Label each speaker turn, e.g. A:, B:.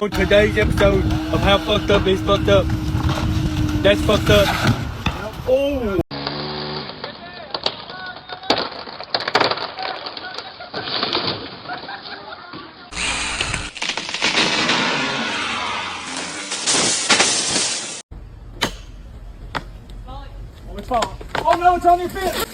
A: On today's episode of How Fucked Up Is Fucked Up. That's fucked up. Oh!
B: Oh, it's falling. Oh no, it's on your feet.